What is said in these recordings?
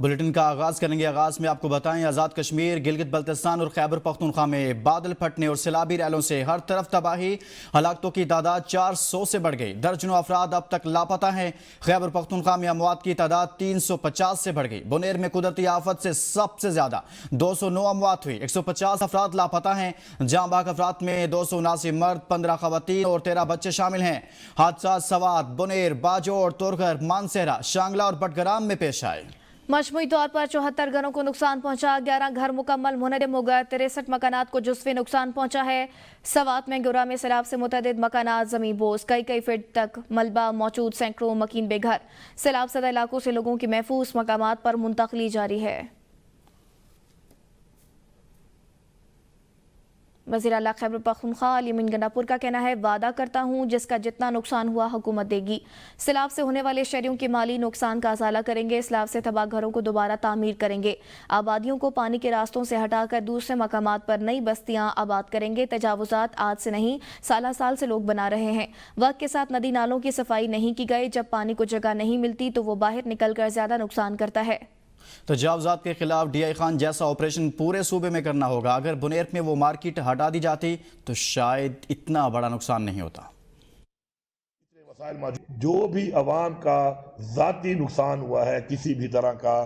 Bulletin کا آغاز کریں گے۔ آغاز میں آپ کو بتائیں آزاد کشمیر، گلگت بلتستان اور خیبر پختونخوا میں بادل پھٹنے اور سیلابی ریلوں سے ہر طرف تباہی، ہلاکتوں کی تعداد 400 سے بڑھ گئی، درجنوں افراد اب تک لاپتہ ہیں۔ خیبر پختونخوا میں اموات کی تعداد 350 سے بڑھ گئی۔ بنیر میں قدرتی آفت سے سب سے زیادہ 209 اموات ہوئی، 150 افراد لاپتہ ہیں۔ جاں بحق افراد میں 279 مرد، 15 خواتین اور 13 بچے شامل ہیں۔ حادثات سوات، بنیر، باجوڑ، تورگھر، مانسہرہ، شانگلہ اور بٹگرام میں پیش آئے۔ مجموعی طور پر 74 گھروں کو نقصان پہنچا، 11 گھر مکمل منہدم ہو گئے، 63 مکانات کو جزوی نقصان پہنچا ہے۔ سوات میں گورا میں سیلاب سے متعدد مکانات زمین بوس، کئی فٹ تک ملبہ موجود، سینکڑوں مکین بے گھر۔ سیلاب زدہ علاقوں سے لوگوں کی محفوظ مقامات پر منتقلی جاری ہے۔ وزیر اعلیٰ خیبر پختونخوا علی امین گنڈاپور کا کہنا ہے، وعدہ کرتا ہوں جس کا جتنا نقصان ہوا حکومت دے گی۔ سیلاب سے ہونے والے شہریوں کے مالی نقصان کا ازالہ کریں گے، سیلاب سے تباہ گھروں کو دوبارہ تعمیر کریں گے، آبادیوں کو پانی کے راستوں سے ہٹا کر دوسرے مقامات پر نئی بستیاں آباد کریں گے۔ تجاوزات آج سے نہیں، سال سے لوگ بنا رہے ہیں۔ وقت کے ساتھ ندی نالوں کی صفائی نہیں کی گئی، جب پانی کو جگہ نہیں ملتی تو وہ باہر نکل کر زیادہ نقصان کرتا ہے۔ تجاوزات کے خلاف ڈی آئی خان جیسا آپریشن پورے صوبے میں کرنا ہوگا۔ اگر بنیر میں وہ مارکیٹ ہٹا دی جاتی تو شاید اتنا بڑا نقصان نہیں ہوتا۔ جو بھی عوام کا ذاتی نقصان ہوا ہے کسی بھی طرح کا،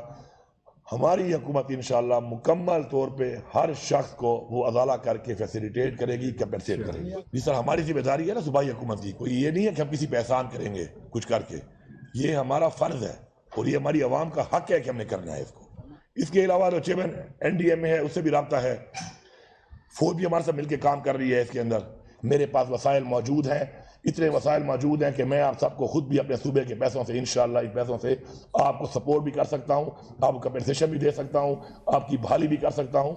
ہماری حکومت انشاءاللہ مکمل طور پہ ہر شخص کو وہ ازالہ کر کے فیسیلیٹیٹ کرے گی، کمپنسیٹ کرے گی۔ جس طرح ہماری ذمہ داری ہے نا صوبائی حکومت کی، کوئی یہ نہیں ہے کہ ہم کسی پہ احسان کریں گے کچھ کر کے، یہ ہمارا فرض ہے اور یہ ہماری عوام کا حق ہے کہ ہم نے کرنا ہے اس کو۔ اس کے علاوہ جو چیئرمین این ڈی ایم میں ہے اس سے بھی رابطہ ہے، فوج بھی ہمارے ساتھ مل کے کام کر رہی ہے اس کے اندر۔ میرے پاس وسائل موجود ہیں، اتنے وسائل موجود ہیں کہ میں آپ سب کو خود بھی اپنے صوبے کے پیسوں سے انشاءاللہ ان پیسوں سے آپ کو سپورٹ بھی کر سکتا ہوں، آپ کو کمپنسیشن بھی دے سکتا ہوں، آپ کی بحالی بھی کر سکتا ہوں۔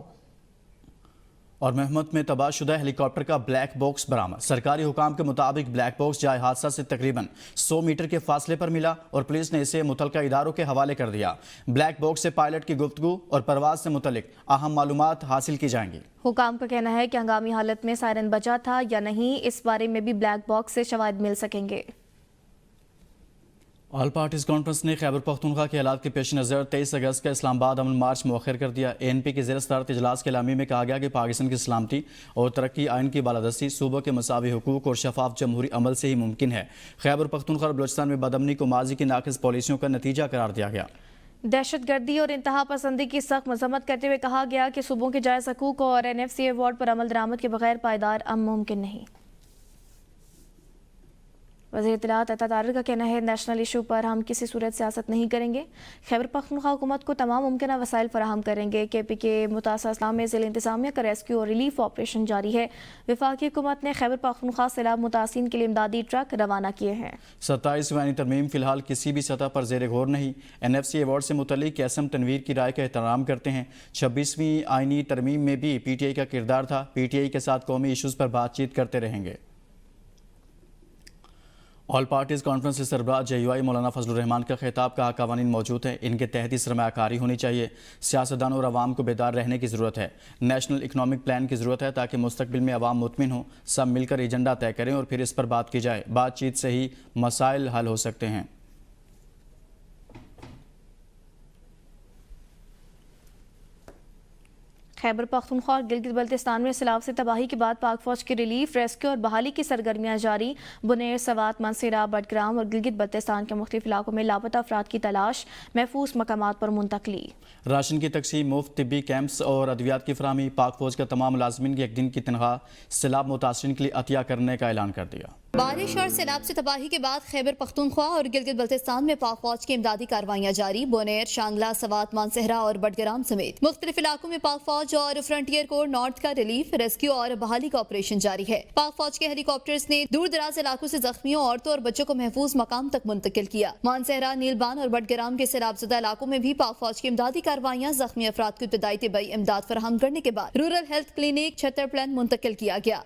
اور محمد میں تباہ شدہ ہیلی کاپٹر کا بلیک باکس برآمد۔ سرکاری حکام کے مطابق بلیک باکس جائے حادثہ سے تقریباً 100 میٹر کے فاصلے پر ملا اور پولیس نے اسے متعلقہ اداروں کے حوالے کر دیا۔ بلیک باکس سے پائلٹ کی گفتگو اور پرواز سے متعلق اہم معلومات حاصل کی جائیں گی۔ حکام کا کہنا ہے کہ ہنگامی حالت میں سائرن بجا تھا یا نہیں، اس بارے میں بھی بلیک باکس سے شواہد مل سکیں گے۔ آل پارٹیز کانفرنس نے خیبر پختونخوا کے حالات کے پیش نظر 23 اگست کا اسلام آباد امن مارچ مؤخر کر دیا۔ اے این پی کے زیر صدارت اجلاس کے اعلامیے میں کہا گیا کہ پاکستان کی سلامتی اور ترقی آئین کی بالادستی، صوبوں کے مساوی حقوق اور شفاف جمہوری عمل سے ہی ممکن ہے۔ خیبر پختونخوا اور بلوچستان میں بدامنی کو ماضی کی ناقص پالیسیوں کا نتیجہ قرار دیا گیا۔ دہشت گردی اور انتہا پسندی کی سخت مذمت کرتے ہوئے کہا گیا کہ صوبوں کے جائز حقوق اور این ایف سی ایوارڈ پر عمل درآمد کے بغیر پائیدار امن ممکن نہیں۔ وزیر اطلاعات عطا طارق کا کہنا ہے، نیشنل ایشو پر ہم کسی صورت سیاست نہیں کریں گے، خیبر پختونخوا حکومت کو تمام ممکنہ وسائل فراہم کریں گے۔ کے پی کے متاثرہ اضلاع میں ضلع انتظامیہ کا ریسکیو اور ریلیف آپریشن جاری ہے۔ وفاقی حکومت نے خیبر پختونخوا سیلاب متاثرین کے لیے امدادی ٹرک روانہ کیے ہیں۔ 27ویں آئینی ترمیم فی الحال کسی بھی سطح پر زیر غور نہیں۔ این ایف سی ایوارڈ سے متعلق قاسم تنویر کی رائے کا احترام کرتے ہیں۔ 26ویں آئینی ترمیم میں بھی پی ٹی آئی کا کردار تھا، پی ٹی آئی کے ساتھ قومی ایشوز پر بات چیت کرتے رہیں گے۔ آل پارٹیز کانفرنس سے سربراہ جے یو آئی مولانا فضل الرحمان کا خطاب، کہا قوانین موجود ہیں، ان کے تحت سرمایہ کاری ہونی چاہیے، سیاستدانوں اور عوام کو بیدار رہنے کی ضرورت ہے، نیشنل اکنامک پلان کی ضرورت ہے تاکہ مستقبل میں عوام مطمئن ہوں، سب مل کر ایجنڈا طے کریں اور پھر اس پر بات کی جائے، بات چیت سے ہی مسائل حل ہو سکتے ہیں۔ خیبر پختونخوا اور گلگت بلتستان میں سیلاب سے تباہی کے بعد پاک فوج کی ریلیف، ریسکیو اور بحالی کی سرگرمیاں جاری۔ بنیر، سوات، مانسہرہ، بٹگرام اور گلگت بلتستان کے مختلف علاقوں میں لاپتہ افراد کی تلاش، محفوظ مقامات پر منتقلی۔ راشن کی تقسیم، مفت طبی کیمپس اور ادویات کی فراہمی، پاک فوج کا تمام ملازمین کی 1 دن کی تنخواہ سیلاب متاثرین کے لیے عطیہ کرنے کا اعلان کر دیا۔ بارش اور سیلاب سے تباہی کے بعد خیبر پختونخوا اور گلگت بلتستان میں پاک فوج کی امدادی کارروائیاں جاری۔ بونیر، شانگلہ، سوات، مانسہرہ اور بٹگرام سمیت مختلف علاقوں میں پاک فوج اور فرنٹیئر کور نارتھ کا ریلیف، ریسکیو اور بحالی کا آپریشن جاری ہے۔ پاک فوج کے ہیلی کاپٹرز نے دور دراز علاقوں سے زخمیوں، عورتوں اور بچوں کو محفوظ مقام تک منتقل کیا۔ مانسہرہ، نیلبان اور بٹگرام کے سیلاب زدہ علاقوں میں بھی پاک فوج کی امدادی کارروائیاں، زخمی افراد کو ابتدائی طبی امداد فراہم کرنے کے بعد رورل ہیلتھ کلینک چھتر پلان منتقل کیا گیا۔